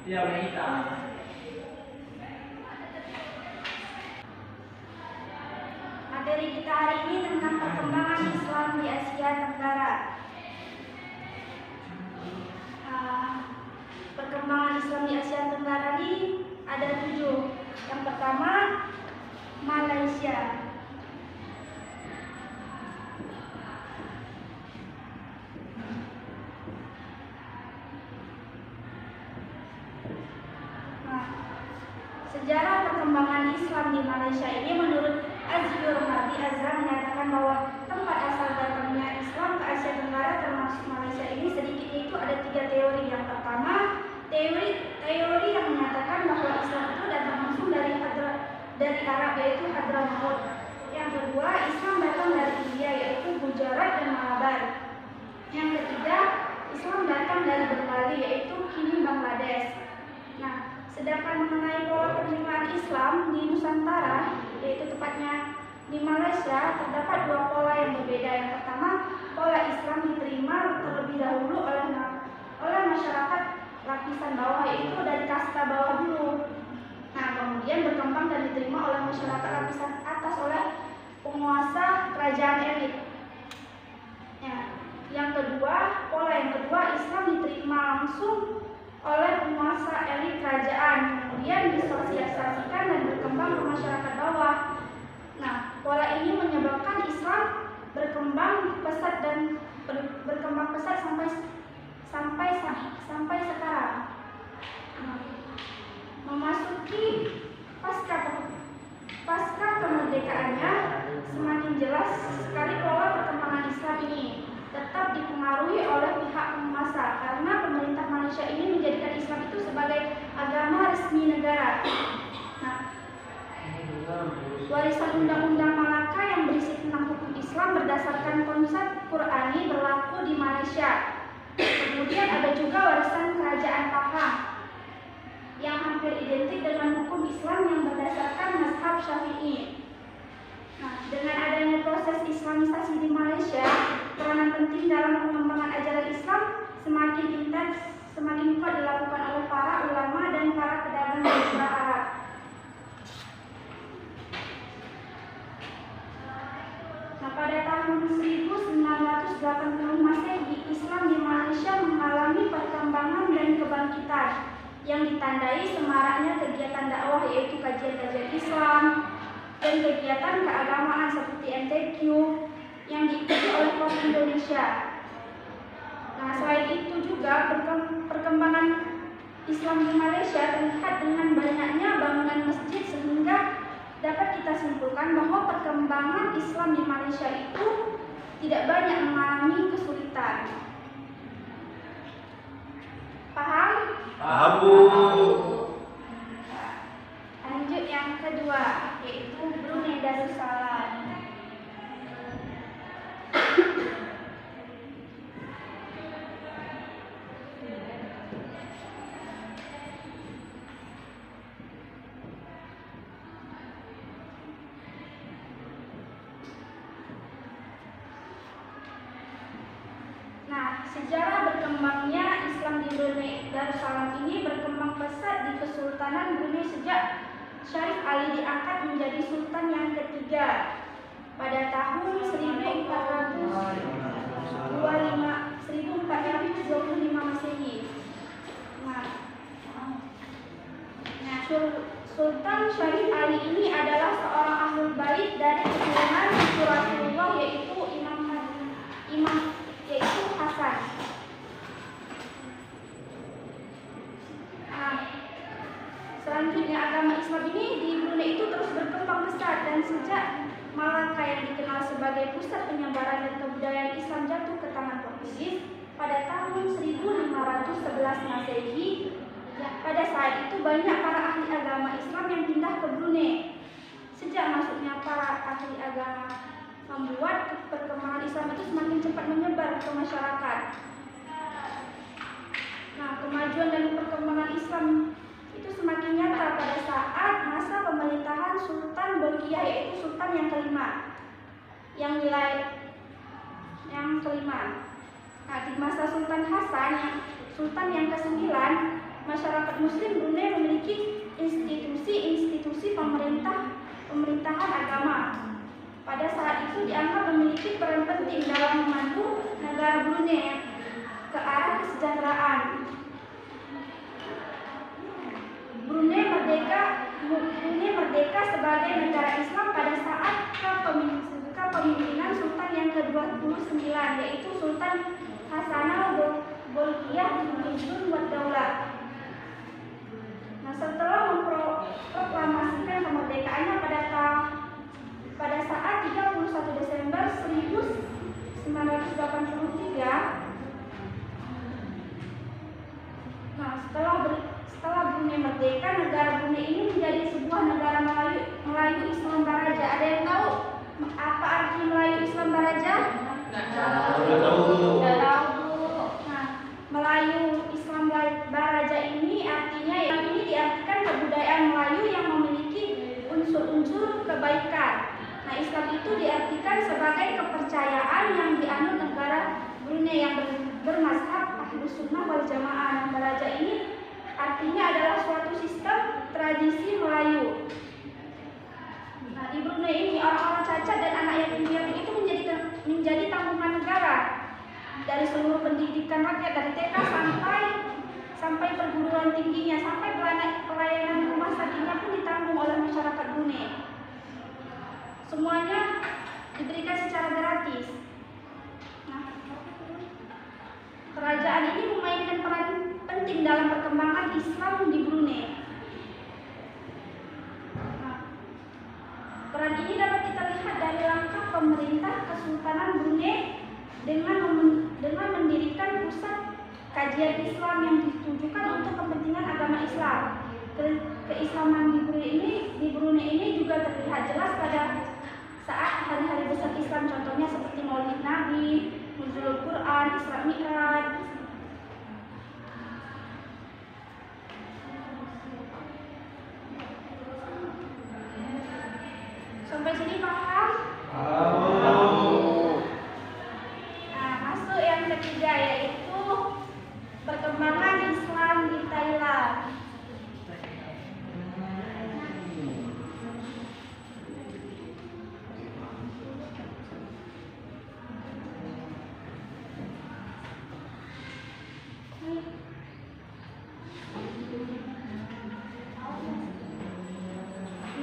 Iya, wanita. Materi kita hari ini tentang perkembangan Islam di Asia Tenggara. Perkembangan Islam di Asia Tenggara ini ada 7. Yang pertama, Malaysia. Sejarah perkembangan Islam di Malaysia ini menurut Azhur Madi Azhar menyatakan bahwa tempat asal datangnya Islam ke Asia Tenggara termasuk Malaysia ini sedikitnya itu ada 3 teori. Yang pertama, teori yang menyatakan bahwa Islam itu datang langsung dari Arab, yaitu Hadramaut. Yang kedua, Islam datang dari India, yaitu Gujarat dan Malabar. Yang ketiga, Islam datang dari Bengali, yaitu kini Bangladesh. Nah, sedangkan mengenai pola penerimaan Islam di Nusantara, yaitu tepatnya di Malaysia, terdapat 2 pola yang berbeda. Yang pertama, pola Islam diterima terlebih dahulu oleh masyarakat lapisan bawah, yaitu dari kasta bawah dulu. Nah, kemudian berkembang dan diterima oleh masyarakat lapisan atas oleh penguasa kerajaan elit. Ya. Pola yang kedua, Islam diterima langsung oleh penguasa elit kerajaan, kemudian disosialisasikan dan berkembang ke masyarakat bawah. Nah, pola ini menyebabkan Islam berkembang pesat sampai sekarang. Nah, memasuki pasca kemerdekaannya, semakin jelas sekali pola perkembangan Islam ini tetap dipengaruhi oleh pihak penguasa, karena pemerintah Malaysia ini menjadikan Islam itu sebagai agama resmi negara. Nah, warisan Undang-Undang Malaka yang berisi tentang hukum Islam berdasarkan konsep Qur'ani berlaku di Malaysia. Kemudian ada juga warisan Kerajaan Pahang yang hampir identik dengan hukum Islam yang berdasarkan mazhab Syafi'i. Nah, dengan adanya proses Islamisasi di Malaysia, peranan penting dalam pengembangan ajaran Islam semakin intens, semakin kuat dilakukan oleh para ulama dan para pedagang di negara Arab. Nah, pada tahun 1980 Masehi, Islam di Malaysia mengalami perkembangan dan kebangkitan yang ditandai semaraknya kegiatan dakwah, yaitu kajian-kajian Islam dan kegiatan keagamaan seperti MTQ yang diikuti oleh kaum Indonesia. Nah, selain itu juga perkembangan Islam di Malaysia terlihat dengan banyaknya bangunan masjid, sehingga dapat kita simpulkan bahwa perkembangan Islam di Malaysia itu tidak banyak mengalami kesulitan. Paham? Paham, Bu. Lanjut yang kedua, yaitu Brunei Darussalam. Nah, sejarah berkembangnya Islam di Brunei Darussalam ini berkembang pesat di Kesultanan Brunei sejak Syarif Ali diangkat menjadi sultan yang ketiga pada tahun 1425 Masehi. Nah, Sultan Syarif Ali ini adalah seorang ahlul bait dari keturunan Rasulullah, yaitu yaitu Hasan. Selanjutnya, agama Islam ini di Brunei itu terus berkembang pesat, dan sejak Malaka yang dikenal sebagai pusat penyebaran dan kebudayaan Islam jatuh ke tangan Portugis pada tahun 1511 Masehi, pada saat itu banyak para ahli agama Islam yang pindah ke Brunei. Sejak masuknya para ahli agama membuat perkembangan Islam itu semakin cepat menyebar ke masyarakat. Nah, kemajuan dan perkembangan Islam itu semakin nyata pada saat masa pemerintahan Sultan Bolkiah, yaitu Sultan yang kelima. Nah, di masa Sultan Hasan, Sultan yang ke-9, masyarakat Muslim Brunei memiliki institusi pemerintahan agama. Pada saat itu dianggap memiliki peran penting dalam memandu negara Brunei ke arah kesejahteraan. Brunei merdeka sebagai negara Islam pada saat kepemimpinan Sultan yang ke-29, yaitu Sultan Hasanal Bolkiah bin Wad-Daulah. Nah, setelah memproklamasikan kemerdekaannya pada saat 31 Desember 1983. Nah, setelah Brunei merdeka, negara Brunei ini menjadi sebuah negara Melayu Islam Baraja. Ada yang tahu apa arti Melayu Islam Baraja? Tidak tahu. Nah, Melayu Islam Baraja ini artinya, yang ini diartikan kebudayaan Melayu yang memiliki unsur-unsur kebaikan. Nah, Islam itu diartikan sebagai kepercayaan yang dianut negara Brunei yang bermazhab Ahlus Sunnah wal Jamaah. Baraja ini artinya adalah suatu sistem tradisi Melayu. Nah, di Brunei ini orang-orang cacat dan anak yatim piatu itu menjadi tanggungan negara. Dari seluruh pendidikan rakyat, dari TK sampai perguruan tingginya, sampai pelayanan rumah sakitnya pun ditanggung oleh masyarakat Brunei. Semuanya diberikan secara gratis. Nah, kerajaan ini memainkan peran penting dalam perkembangan Islam di Brunei. Nah, peran ini dapat kita lihat dari langkah pemerintah Kesultanan Brunei dengan mendirikan pusat kajian Islam yang ditujukan untuk kepentingan agama Islam. Keislaman di Brunei ini juga terlihat jelas pada saat hari-hari besar Islam, contohnya seperti Maulid Nabi, Nuzulul Quran, Isra Mi'raj. Sampai sini paham? Nah, masuk yang ketiga, yaitu perkembangan Islam di Thailand.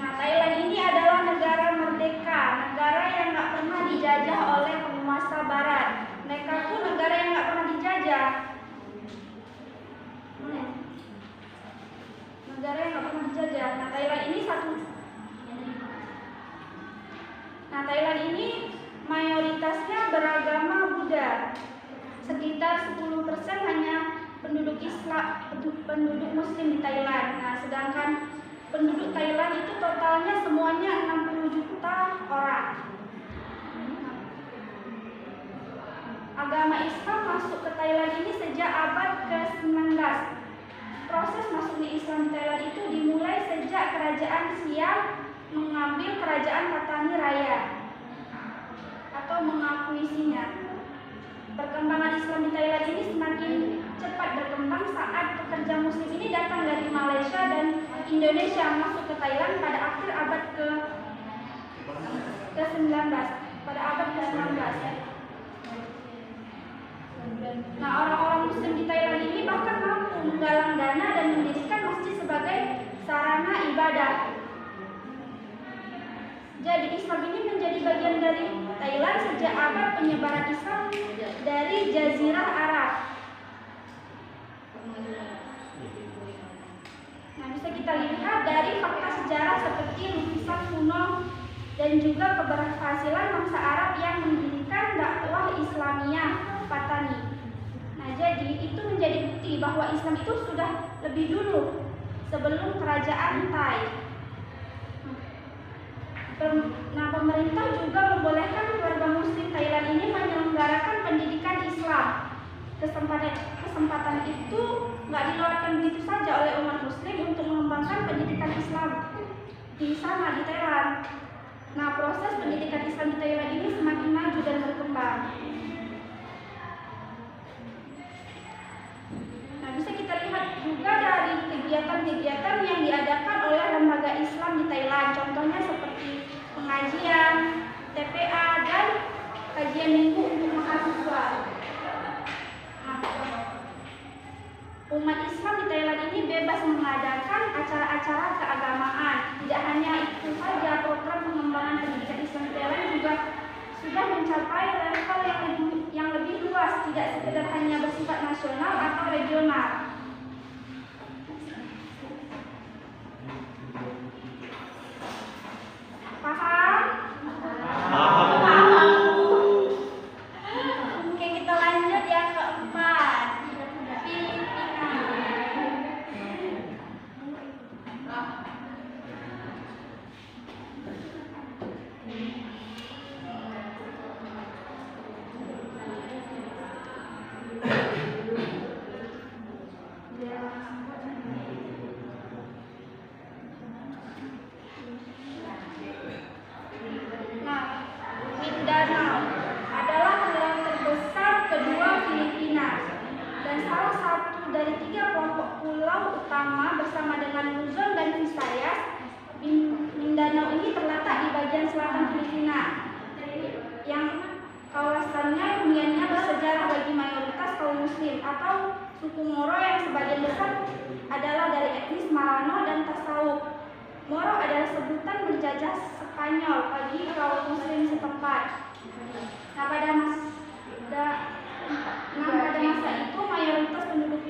Nah, Thailand ini adalah negara merdeka, negara yang nggak pernah dijajah oleh penguasa Barat. Mereka tuh negara yang nggak pernah dijajah. Negara yang nggak pernah dijajah. Nah, Thailand ini mayoritasnya beragama Buddha. Sekitar 10% hanya penduduk Muslim di Thailand. Nah, sedangkan penduduk Thailand itu totalnya semuanya 60 juta orang. Agama Islam masuk ke Thailand ini sejak abad ke-19. Proses masuknya Islam di Thailand itu dimulai sejak kerajaan Siam mengambil kerajaan Patani Raya atau mengakuisinya. Perkembangan Islam di Thailand ini semakin cepat berkembang saat pekerja Muslim ini datang dari Malaysia dan Indonesia masuk ke Thailand pada akhir abad ke-19. Nah, orang-orang Muslim di Thailand ini bahkan mampu menggalang dana dan mendirikan masjid sebagai sarana ibadah. Jadi Islam ini menjadi bagian dari Thailand sejak abad penyebaran Islam dari Jazirah Arab. Nah, bisa kita lihat dari fakta sejarah seperti lukisan kuno dan juga keberhasilan bangsa Arab yang mendirikan dakwah Islamiyah Patani. Nah, jadi itu menjadi bukti bahwa Islam itu sudah lebih dulu sebelum kerajaan Thai. Nah, pemerintah juga membolehkan keluarga Muslim Thailand ini menyelenggarakan pendidikan Islam. Kesempatan itu nggak dilewatkan begitu saja oleh umat Muslim untuk mengembangkan pendidikan Islam di sana di Thailand. Nah, proses pendidikan Islam di Thailand ini semakin maju dan berkembang. Nah, bisa kita lihat juga kegiatan-kegiatan yang diadakan oleh lembaga Islam di Thailand. Contohnya seperti pengajian, TPA, dan kajian minggu untuk mahasiswa. Umat Islam di Thailand ini bebas mengadakan acara-acara keagamaan. Tidak hanya itu saja, program pengembangan pendidikan Islam di Thailand juga sudah mencapai level yang lebih luas, tidak sekedar hanya bersifat nasional atau regional. Paham? Paham. Oke, kita lanjut yang keempat. Filipina. Mindanao adalah pulau terbesar kedua Filipina dan salah satu dari 3 kelompok pulau utama bersama dengan Luzon dan Visayas. Mindanao ini terletak di bagian selatan Filipina yang kawasannya huniannya bersejarah bagi mayoritas kaum muslim atau suku Moro yang sebagian besar adalah dari etnis Marano dan Tasawuf. Moro adalah sebutan penjajah Spanyol bagi kaum muslim setempat. Nah, pada masa itu mayoritas penduduk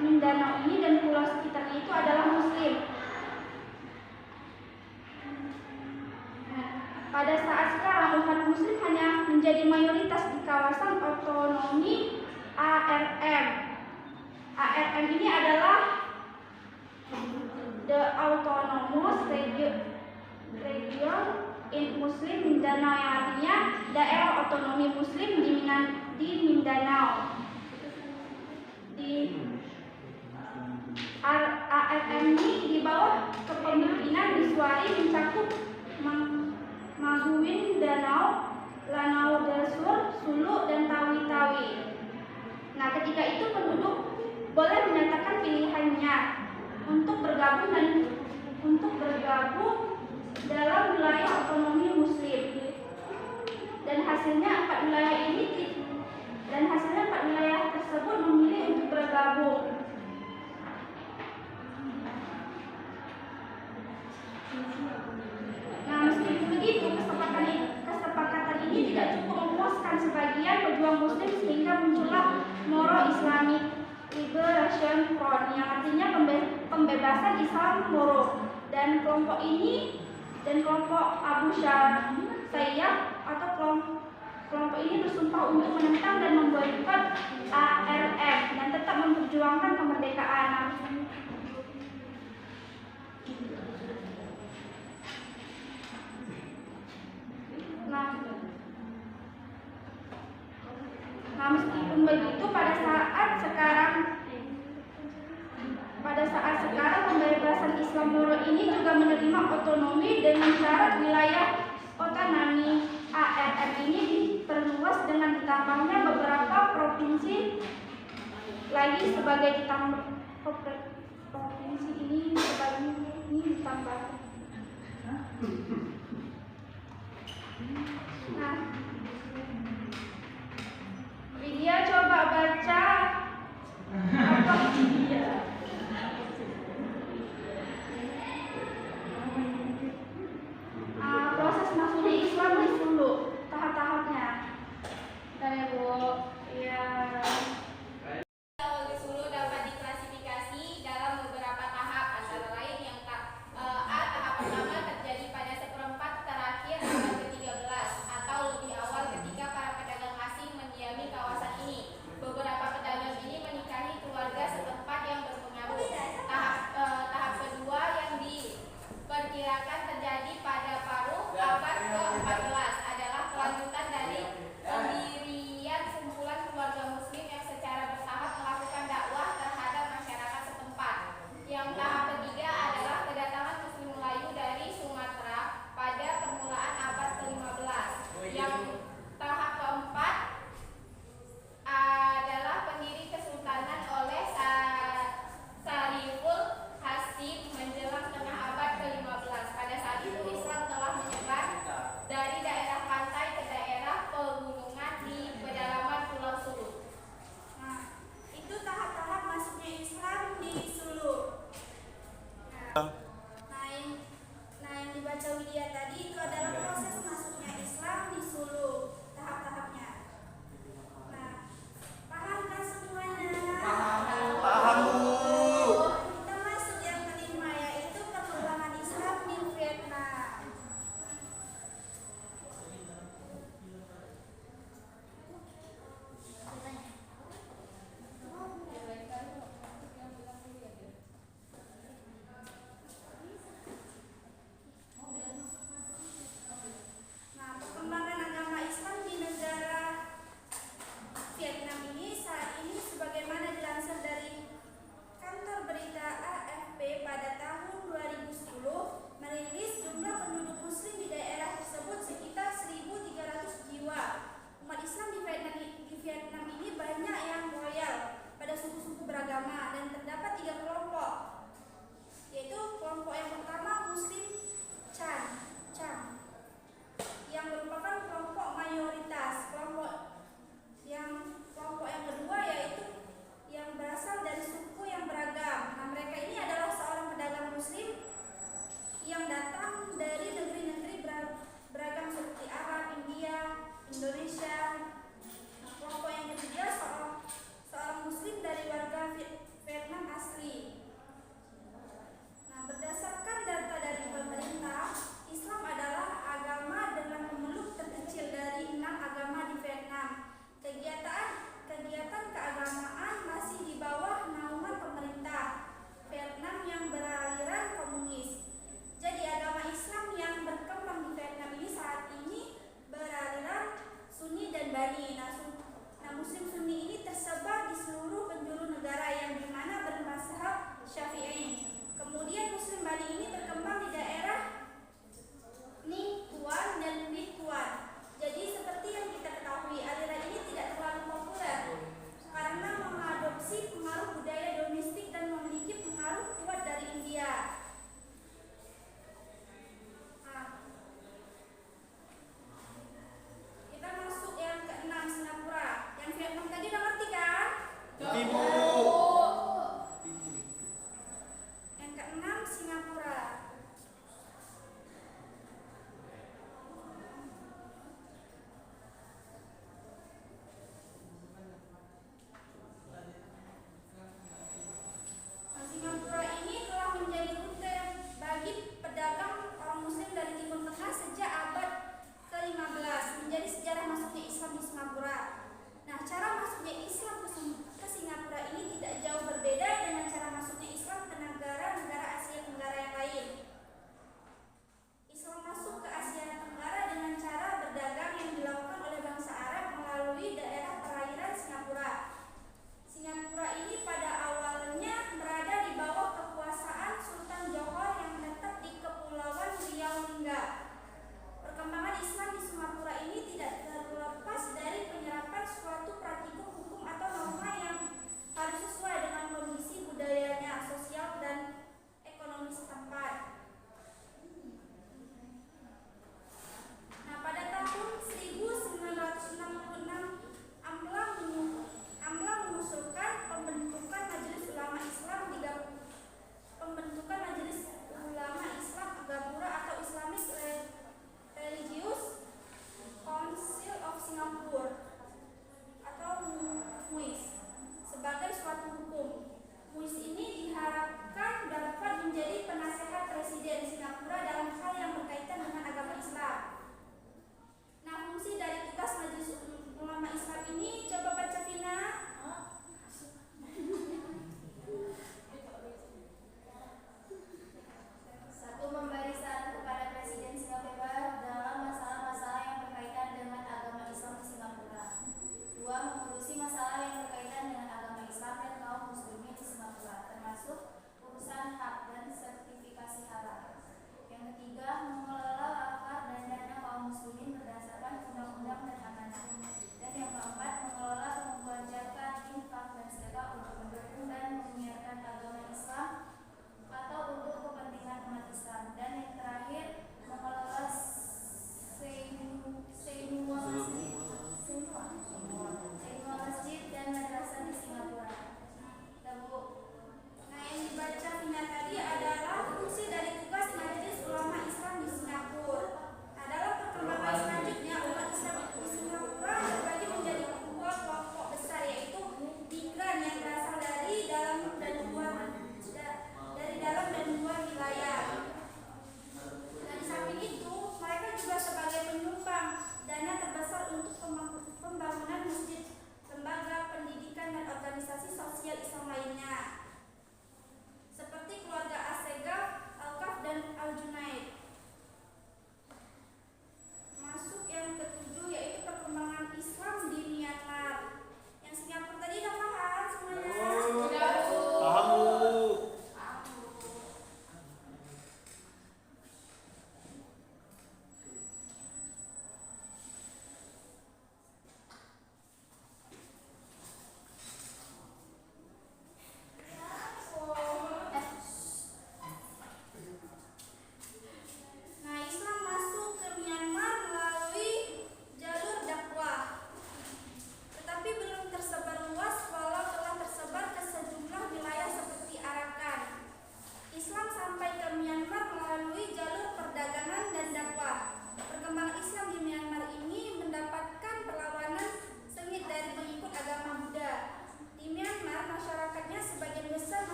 Mindanao ini dan pulau sekitarnya itu adalah muslim. Pada saat sekarang umat muslim hanya menjadi mayoritas di kawasan otonomi ARM. ARM ini adalah The Autonomous Region in Muslim Mindanao, yang artinya daerah otonomi muslim di Mindanao. Di ARM ini di bawah kepemimpinan Miswari mencakup Maguwin Danau, Lanao del Sur, Sulu, dan Tawi-Tawi. Nah, ketika itu penduduk boleh menyatakan pilihannya untuk bergabung dalam wilayah otonomi muslim. Dan hasilnya 4 wilayah tersebut memilih untuk bergabung. Nah, meskipun begitu, kesepakatan ini tidak cukup memuaskan sebagian pejuang muslim sehingga muncullah Moro Islamic Liberation Front, yang artinya pembebasan Islam Moro. Dan kelompok Abu Sayyaf atau kelompok ini bersumpah untuk menentang dan memboikot ARM dan tetap memperjuangkan kemerdekaan. Nah, meskipun begitu, pada saat sekarang pembebasan Islam Moro ini juga menerima otonomi dengan syarat wilayah otonomi ARM ini diperluas dengan ditambahnya beberapa provinsi lagi sebagai provinsi ini ditambah. Nah,